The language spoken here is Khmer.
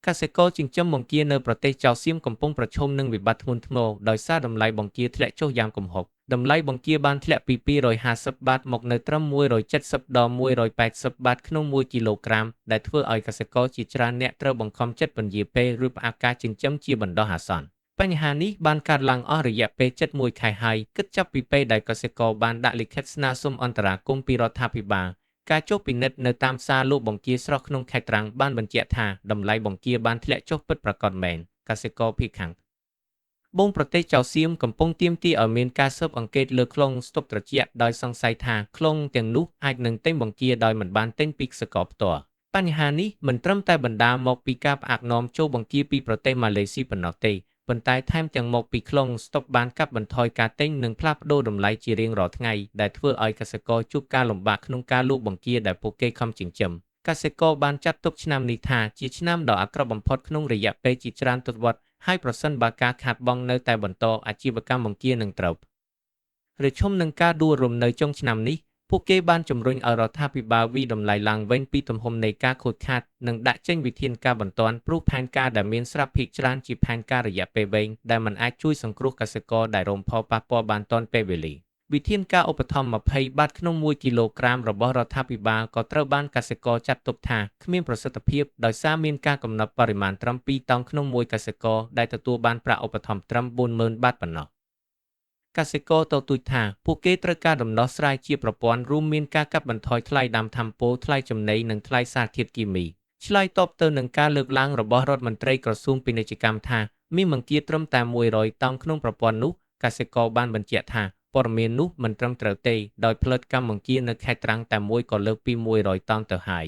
កសិករចិញ្ចឹមបង្គានៅប្រទេសចៅសៀមកំពុងប្រឈមនឹងវិបត្តិធ្ងន់ធ្ងរដោយសារតម្លៃបង្គាធ្លាក់ចុះយ៉ាងគំហុកតម្លៃបង្គាបានធ្លាក់ពី250បាតមកនៅត្រឹម170ដល់180បាតក្នុង1គីឡូក្រាមដែលធ្វើឲ្យកសិករជាច្រើនអ្នកត្រូវបង្ខំចិត្តពន្យាពេលឬផ្អាកការចិញ្ចឹមជាបណ្ដោះអាសន្នបញ្ហានេះបានកើតឡើងអស់រយៈពេលជិត1ខែហើយគិតចាប់ពីពេលដែលកសិករបានដាក់លិខិតស្នើសុំអន្តរាគមន៍ពីរដ្ឋាភិបាលការចុះពិនិត្យនៅតាមផ្សារលក់បង្គាស្រស់ក្នុងខេត្តត្រាំងបានបញ្ជាក់ថាតម្លៃបង្គាបានធ្លាក់ចុះពិតប្រាកដមែនកសិករភៀសខាងត្បូងប្រទេសចៅសៀមកំពុងទាមទារឲ្យមានការស៊ើបអង្កេតលើខ្លងស្តុកត្រជាក់ដោយសង្ស័យថាខ្លងទាំងនោះអាចនឹងទិញបង្គាដោយមិនបានទិញពីកសិករផ្ទាល់បញ្ហានេះមិនត្រឹមតែបណ្ដាលមកពីការផ្អាកនាំចូលបង្គាពីប្រទេសម៉ាឡេស៊ីប៉ុណ្ណោះទេប៉ុន្តែថែមទាំងមកពីខ្លងស្តុកបានកាត់បន្ថយការទិញនិងផ្លាស់ប្ដូរតម្លៃជារៀងរាល់ថ្ងៃដែលធ្វើឲ្យកសិករជួបការលំបាកក្នុងការលក់បង្គាដែលពួកគេខំចិញ្ចឹមកសិករបានចាត់ទុកឆ្នាំនេះថាជាឆ្នាំដ៏អាក្រក់បំផុតក្នុងរយៈពេលជាច្រើនទសវត្សរ៍ហើយប្រសិនបើការខាតបង់នៅតែបន្តអាជីវកម្មបង្គានឹងត្រូវប្រឈមនឹងការដួលរំនៅចុងឆ្នាំនេះពួកគេបានជំរុញឲ្យរដ្ឋាភិបាលវិតម្លៃឡើងវិញពីទំហំនៃការខូចខាតនិងដាក់ចេញវិធានការបន្ទាន់ព្រោះផែនការដែលមានស្រាប់ភាគច្រើនជាផែនការរយៈពេលវែងដែលមិនអាចជួយសង្គ្រោះកសិករដែលរងផលប៉ះពាល់បានទាន់ពេលវេលាវិធានការឧបត្ថម្ភ20បាតក្នុង1គីឡូក្រាមរបស់រដ្ឋាភិបាលក៏ត្រូវបានកសិករចាត់ទុកថាគ្មានប្រសិទ្ធភាពដោយសារមានការកំណត់បរិមាណត្រឹម2តោនក្នុង1កសិករដែលទទួលបានប្រាក់ឧបត្ថម្ភត្រឹម40000បាតប៉ុណ្ណោះកសិករទទូចថាពួកគេត្រូវការដំណោះស្រាយជាប្រព័ន្ធរួមមានការកាត់បន្ថយថ្លៃដាំថ្នាំពុលថ្លៃចំណីនិងថ្លៃសារធាតុគីមីឆ្លើយតបទៅនឹងការលើកឡើងរបស់រដ្ឋមន្ត្រីក្រសួងពាណិជ្ជកម្មថាមានបង្គាត្រឹមតែ100តោនក្នុងប្រព័ន្ធនោះកសិករបានបញ្ជាក់ថាព័ត៌មាននោះមិនត្រឹមត្រូវទេដោយផលិតកម្មបង្គានៅខេត្តត្រាំងតែមួយក៏លើកពី100តោនទៅហើយ